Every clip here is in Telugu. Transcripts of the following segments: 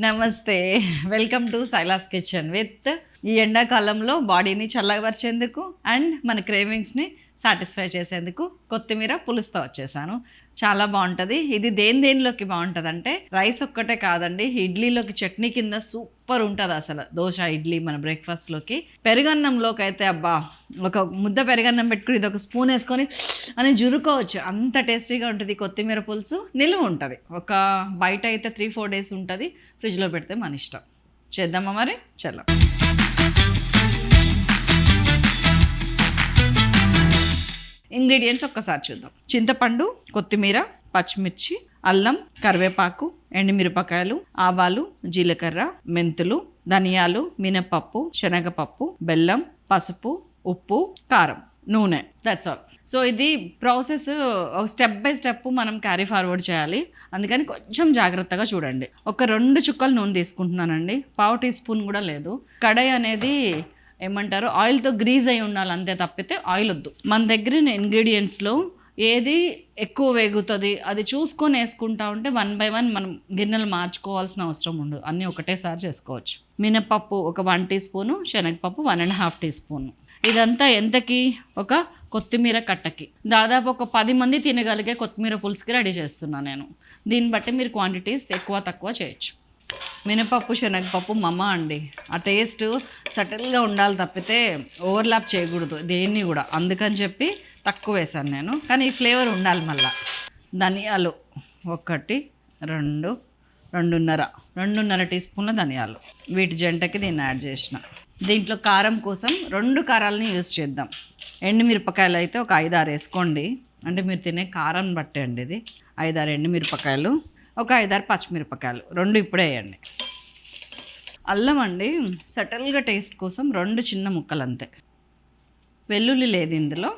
నమస్తే, welcome to Silas kitchen with ఈ ఎండాకాలంలో బాడీని చల్లబరిచేందుకు అండ్ మన క్రేవింగ్స్ని సాటిస్ఫై చేసేందుకు కొత్తిమీర పులుసుతో వచ్చేసాను. చాలా బాగుంటుంది. ఇది దేనిలోకి బాగుంటుంది అంటే రైస్ ఒక్కటే కాదండి, ఇడ్లీలోకి చట్నీ కింద సూపర్ ఉంటుంది. అసలు దోశ ఇడ్లీ మన బ్రేక్ఫాస్ట్లోకి, పెరుగన్నంలోకి అయితే అబ్బా, ఒక ముద్ద పెరుగన్నం పెట్టుకుని ఇది ఒక స్పూన్ వేసుకొని అని జురుకోవచ్చు, అంత టేస్టీగా ఉంటుంది. కొత్తిమీర పులుసు నిలువ ఉంటుంది, ఒక బయట అయితే 3-4 డేస్ ఉంటుంది, ఫ్రిడ్జ్లో పెడితే మన ఇష్టం. చేద్దామా మరి? చలో. ఇంగ్రీడియంట్స్ ఒక్కసారి చూద్దాం. చింతపండు, కొత్తిమీర, పచ్చిమిర్చి, అల్లం, కరివేపాకు, ఎండుమిరపకాయలు, ఆవాలు, జీలకర్ర, మెంతులు, ధనియాలు, మినపప్పు, శనగపప్పు, బెల్లం, పసుపు, ఉప్పు, కారం, నూనె. That's all. సో ఇది ప్రాసెస్ స్టెప్ బై స్టెప్ మనం క్యారీ ఫార్వర్డ్ చేయాలి, అందుకని కొంచెం జాగ్రత్తగా చూడండి. ఒక 2 చుక్కలు నూనె తీసుకుంటున్నానండి, 1/2 టీ స్పూన్ కూడా లేదు. కడాయి అనేది ఏమంటారు, ఆయిల్తో గ్రీజ్ అయి ఉండాలి, అంతే తప్పితే ఆయిల్ వద్దు. మన దగ్గర ఇంగ్రీడియంట్స్లో ఏది ఎక్కువ వేగుతుంది అది చూసుకొని వేసుకుంటా ఉంటే 1 by 1 మనం గిన్నెలు మార్చుకోవాల్సిన అవసరం ఉండదు, అన్నీ ఒకటేసారి చేసుకోవచ్చు. మినపప్పు ఒక 1 టీ స్పూను, శనగపప్పు 1.5 టీ స్పూను. ఇదంతా ఎంతకి? ఒక కొత్తిమీర కట్టకి. దాదాపు ఒక 10 మంది తినగలిగే కొత్తిమీర పులుసుకి రెడీ చేస్తున్నాను నేను. దీన్ని బట్టి మీరు క్వాంటిటీస్ ఎక్కువ తక్కువ చేయొచ్చు. మినపప్పు, శనగపప్పు మమ్మ అండి, ఆ టేస్ట్ సటిల్గా ఉండాలి తప్పితే ఓవర్లాప్ చేయకూడదు దేన్ని కూడా, అందుకని చెప్పి తక్కువ వేసాను నేను, కానీ ఈ ఫ్లేవర్ ఉండాలి మళ్ళా. ధనియాలు 1, 2, 2.5 టీ స్పూన్ల ధనియాలు, వీటి జంటకి దీన్ని యాడ్ చేసిన. దీంట్లో కారం కోసం 2 కారాలని యూజ్ చేద్దాం. ఎండుమిరపకాయలు అయితే ఒక 5-6 వేసుకోండి, అంటే మీరు తినే కారం బట్టే అండి. ఇది 5-6 ఎండుమిరపకాయలు, ఒక 5-6 పచ్చిమిరపకాయలు, 2 ఇప్పుడే వేయండి. అల్లం అండి, సటల్గా టేస్ట్ కోసం 2 చిన్న ముక్కలు అంతే. వెల్లుల్లి లేదు ఇందులో,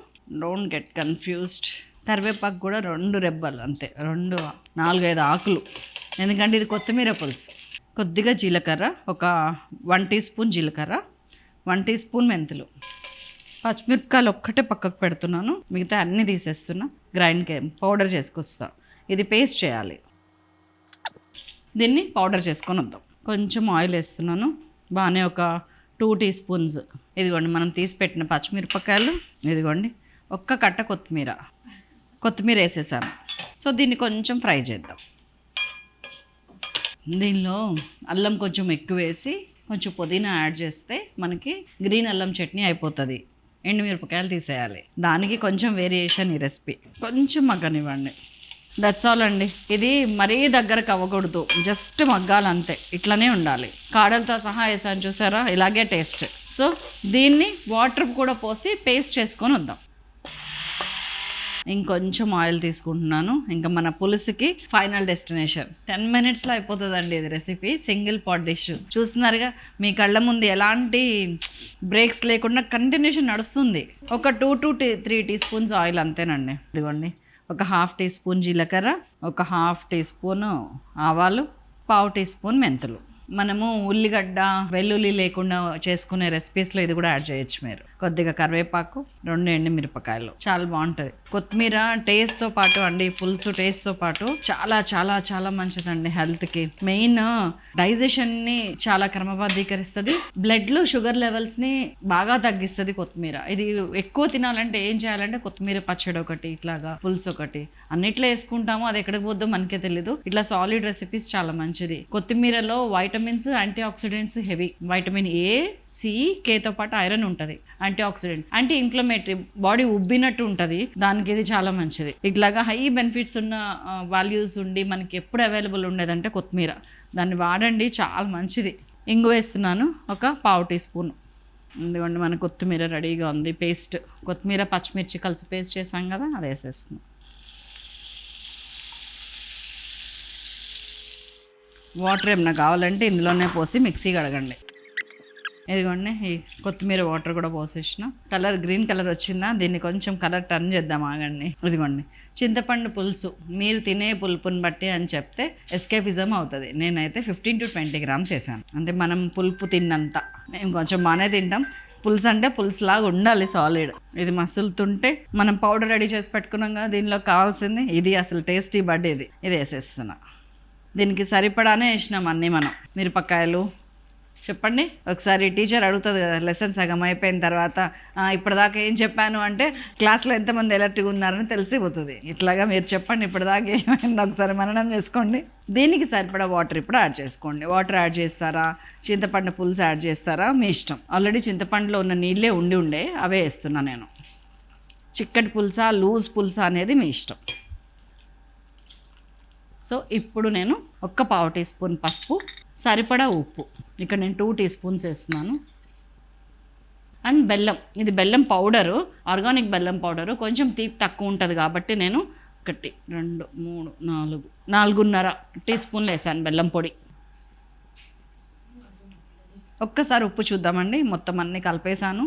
డోంట్ గెట్ కన్ఫ్యూజ్డ్. కరివేపాకు కూడా 2 రెబ్బలు అంతే, 4-5 ఆకులు, ఎందుకంటే ఇది కొత్తిమీర పులుసు. కొద్దిగా జీలకర్ర, ఒక 1 టీ స్పూన్ జీలకర్ర, 1 టీ స్పూన్ మెంతులు. పచ్చిమిరపకాయలు ఒక్కటే పక్కకు పెడుతున్నాను, మిగతా అన్నీ తీసేస్తున్నా, గ్రైండ్కి పౌడర్ చేసుకొస్తా. ఇది పేస్ట్ చేయాలి, దీన్ని పౌడర్ చేసుకొని వద్దాం. కొంచెం ఆయిల్ వేస్తున్నాను, బాగానే ఒక 2 టీ స్పూన్స్. ఇదిగోండి మనం తీసి పెట్టిన పచ్చిమిరపకాయలు, ఇదిగోండి ఒక్క కట్ట కొత్తిమీర వేసేసాను. సో దీన్ని కొంచెం ఫ్రై చేద్దాం. దీనిలో అల్లం కొంచెం ఎక్కువ వేసి కొంచెం పుదీనా యాడ్ చేస్తే మనకి గ్రీన్ అల్లం చట్నీ అయిపోతుంది. ఎండుమిరపకాయలు తీసేయాలి, దానికి కొంచెం వేరియేషన్ ఈ రెసిపీ. కొంచెం మగ్గనివ్వండి, దట్స్ ఆల్ అండి. ఇది మరీ దగ్గరకు అవ్వకూడదు, జస్ట్ మగ్గాలి అంతే, ఇట్లనే ఉండాలి. కాడలతో సహా వేసాను చూసారా, ఇలాగే టేస్ట్. సో దీన్ని వాటర్ కూడా పోసి పేస్ట్ చేసుకొని వద్దాం. ఇంకొంచెం ఆయిల్ తీసుకుంటున్నాను. ఇంకా మన పులుసుకి ఫైనల్ డెస్టినేషన్ 10 మినిట్స్లో అయిపోతుందండి ఇది రెసిపీ. సింగిల్ పాట్ డిష్ చూస్తున్నారుగా మీ కళ్ళ ముందు, ఎలాంటి బ్రేక్స్ లేకుండా కంటిన్యూషన్ నడుస్తుంది. ఒక 2 to 3 టీ స్పూన్స్ ఆయిల్ అంతేనండి. ఇదిగోండి ఒక 1/2 టీ స్పూన్ జీలకర్ర, ఒక 1/2 టీ స్పూన్ ఆవాలు, 1/4 టీ స్పూన్ మెంతులు. మనము ఉల్లిగడ్డ వెల్లుల్లి లేకుండా చేసుకునే రెసిపీస్లో ఇది కూడా యాడ్ చేయొచ్చు మీరు. కొద్దిగా కరివేపాకు, 2 ఎండుమిరపకాయలు, చాలా బాగుంటుంది. కొత్తిమీర టేస్ట్తో పాటు అండి, పులుసు టేస్ట్తో పాటు చాలా చాలా చాలా మంచిదండి హెల్త్కి. మెయిన్ డైజెషన్ని చాలా క్రమబద్ధీకరిస్తుంది, బ్లడ్లో షుగర్ లెవెల్స్ని బాగా తగ్గిస్తుంది కొత్తిమీర. ఇది ఎక్కువ తినాలంటే ఏం చేయాలంటే కొత్తిమీర పచ్చడి ఒకటి, ఇట్లాగా పులుసు ఒకటి, అన్నిట్లో వేసుకుంటాము, అది ఎక్కడికి పోద్దో మనకే తెలీదు. ఇట్లా సాలిడ్ రెసిపీస్ చాలా మంచిది. కొత్తిమీరలో vitamins, antioxidants heavy. Vitamin A, C, కేతో పాటు ఐరన్ ఉంటుంది. Antioxidant, anti inflammatory, body ఉబ్బినట్టు ఉంటుంది, దానికి ఇది చాలా మంచిది. ఇట్లాగా హై బెనిఫిట్స్ ఉన్న వాల్యూస్ ఉండి మనకి ఎప్పుడు అవైలబుల్ ఉండేదంటే కొత్తిమీర, దాన్ని వాడండి, చాలా మంచిది. ఇంగు వేస్తున్నాను ఒక 1/4 టీ స్పూన్. ఎందుకంటే మన కొత్తిమీర రెడీగా ఉంది. పేస్ట్, కొత్తిమీర పచ్చిమిర్చి కలిసి పేస్ట్ చేసాం కదా, అది వేసేస్తున్నాం. వాటర్ ఏమన్నా కావాలంటే ఇందులోనే పోసి మిక్సీ కడగండి. ఇదిగోండి ఈ కొత్తిమీర వాటర్ కూడా పోసేసిన. కలర్ గ్రీన్ కలర్ వచ్చిందా, దీన్ని కొంచెం కలర్ టర్న్ చేద్దాం, ఆగండి. ఇదిగోండి చింతపండు పులుసు, మీరు తినే పులుపుని బట్టి అని చెప్తే ఎస్కేపిజం అవుతుంది. నేనైతే 15 to 20 grams వేసాను, అంటే మనం పులుపు తిన్నంత. మేము కొంచెం బాగానే తింటాం, పులుసు అంటే పులుసులాగా ఉండాలి, సాలిడ్. ఇది మసులుతుంటే మనం పౌడర్ రెడీ చేసి పెట్టుకున్నాం కదా, దీనిలో కావాల్సింది ఇది. అసలు టేస్టీ బడ్ ఇది వేసేస్తున్నా. దీనికి సరిపడానే వేసినాం అన్నీ మనం. మిరపకాయలు చెప్పండి ఒకసారి. టీచర్ అడుగుతుంది కదా లెసన్ సగం అయిపోయిన తర్వాత, ఇప్పటిదాకా ఏం చెప్పాను అంటే క్లాస్లో ఎంతమంది ఎలర్ట్గా ఉన్నారని తెలిసిపోతుంది. ఇట్లాగా మీరు చెప్పండి ఇప్పటిదాకా ఏమైంది ఒకసారి మననం చేసుకోండి. దీనికి సరిపడా వాటర్ ఇప్పుడు యాడ్ చేసుకోండి. వాటర్ యాడ్ చేస్తారా, చింతపండు పులుసు యాడ్ చేస్తారా, మీ ఇష్టం. ఆల్రెడీ చింతపండులో ఉన్న నీళ్ళే ఉండే అవే వేస్తున్నా నేను. చిక్కటి పులుసా లూజ్ పులుసా అనేది మీ ఇష్టం. సో ఇప్పుడు నేను 1/4 టీ స్పూన్ పసుపు, సరిపడా ఉప్పు, ఇక్కడ నేను 2 టీ స్పూన్స్ వేస్తున్నాను. అండ్ బెల్లం, ఇది బెల్లం పౌడరు, ఆర్గానిక్ బెల్లం పౌడరు. కొంచెం తీపి తక్కువ ఉంటుంది కాబట్టి నేను 1 2 3 4 4.5 టీ స్పూన్లు వేసాను బెల్లం పొడి. ఒక్కసారి ఉప్పు చూద్దామండి. మొత్తం అన్నీ కలిపేసాను.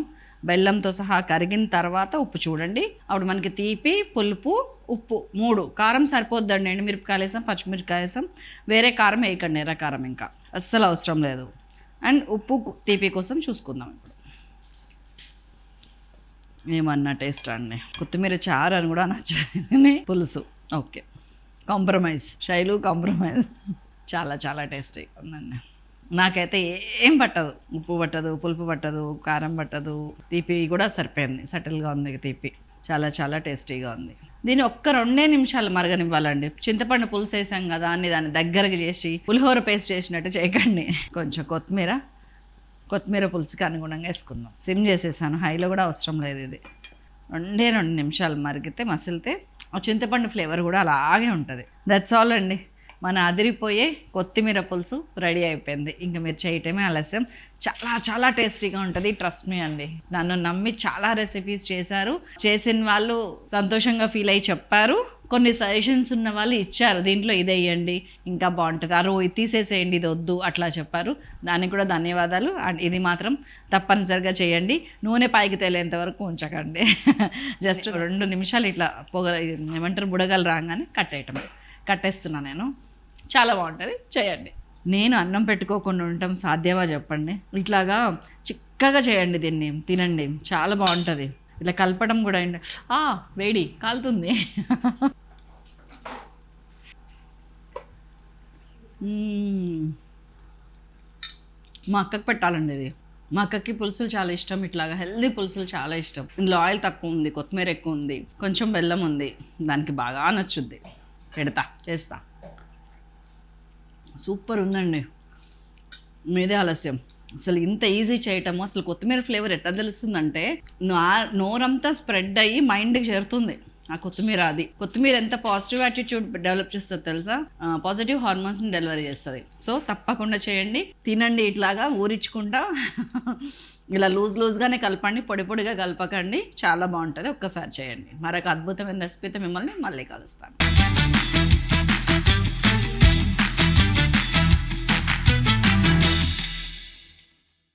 బెల్లంతో సహా కరిగిన తర్వాత ఉప్పు చూడండి. అప్పుడు మనకి తీపి, పులుపు, ఉప్పు 3. కారం సరిపోద్దండి. ఎండుమిరపకాయలు వేసాం, పచ్చిమిరపకాయ వేసాం. వేరే కారం వేయకండి, ఎర్ర కారం ఇంకా అస్సలు అవసరం లేదు. అండ్ ఉప్పు తీపి కోసం చూసుకుందాం ఇప్పుడు. ఏమన్నా టేస్ట్ అండి. కొత్తిమీర చారు అని కూడా నచ్చింది. పులుసు ఓకే, కాంప్రమైజ్, శైలు కాంప్రమైజ్. చాలా చాలా టేస్టీగా ఉందండి. నాకైతే ఏం పట్టదు, ఉప్పు పట్టదు, పులుపు పట్టదు, కారం పట్టదు, తీపి కూడా సరిపోయింది, సటిల్గా ఉంది తీపి. చాలా చాలా టేస్టీగా ఉంది. దీన్ని 1-2 నిమిషాలు మరగనివ్వాలండి. చింతపండు పులుసు వేసాం కదా అని దాన్ని దగ్గరకు చేసి పులిహోర పేస్ట్ చేసినట్టు చేయకండి. కొంచెం కొత్తిమీర పులుసుకి అనుగుణంగా వేసుకుందాం. సిమ్ చేసేసాను, హైలో కూడా అవసరం లేదు. ఇది 2 నిమిషాలు మరిగితే మసిలితే ఆ చింతపండు ఫ్లేవర్ కూడా అలాగే ఉంటుంది. దట్స్ ఆల్ అండి. మన అదిరిపోయే కొత్తిమీర పులుసు రెడీ అయిపోయింది. ఇంకా మీరు చేయటమే ఆలస్యం. చాలా చాలా టేస్టీగా ఉంటుంది, ట్రస్ట్ మీ అండి. నన్ను నమ్మి చాలా రెసిపీస్ చేశారు. చేసిన వాళ్ళు సంతోషంగా ఫీల్ అయ్యి చెప్పారు. కొన్ని సజెషన్స్ ఉన్న వాళ్ళు ఇచ్చారు, దీంట్లో ఇది వేయండి ఇంకా బాగుంటుంది, ఇది తీసేసేయండి, ఇది వద్దు, అట్లా చెప్పారు. దానికి కూడా ధన్యవాదాలు. అండ్ ఇది మాత్రం తప్పనిసరిగా చేయండి. నూనె పైకి తేలేంత వరకు ఉంచకండి. జస్ట్ 2 నిమిషాలు ఇట్లా ఏమంటారు బుడగలు రాగానే కట్టేస్తున్నా నేను. చాలా బాగుంటుంది, చేయండి. నేను అన్నం పెట్టుకోకుండా ఉండటం సాధ్యమా చెప్పండి? ఇట్లాగా చిక్కగా చేయండి, దీన్ని తినండి, చాలా బాగుంటుంది. ఇలా కలపడం కూడా వేడి కాలుతుంది. మా అక్కకి పెట్టాలండి ఇది. మా అక్కకి పులుసులు చాలా ఇష్టం, ఇట్లాగా హెల్దీ పులుసులు చాలా ఇష్టం. ఇందులో ఆయిల్ తక్కువ ఉంది, కొత్తిమీర ఎక్కువ ఉంది, కొంచెం బెల్లం ఉంది, దానికి బాగా నచ్చుద్ది. చేస్తా. సూపర్ ఉందండి. మీదే ఆలస్యం. అసలు ఇంత ఈజీ చేయటము. అసలు కొత్తిమీర ఫ్లేవర్ ఎట్లా తెలుస్తుందంటే నోరంతా స్ప్రెడ్ అయ్యి మైండ్కి చేరుతుంది ఆ కొత్తిమీర. కొత్తిమీర ఎంత పాజిటివ్ యాటిట్యూడ్ డెవలప్ చేస్తుంది తెలుసా? పాజిటివ్ హార్మోన్స్ని డెలివరీ చేస్తుంది. సో తప్పకుండా చేయండి, తినండి. ఇట్లాగా ఊరించుకుంటా ఇలా లూజ్గానే కలపండి, పొడిగా కలపకండి. చాలా బాగుంటుంది, ఒక్కసారి చేయండి. మరొక అద్భుతమైన రెసిపీతో మిమ్మల్ని మళ్ళీ కలుస్తాను.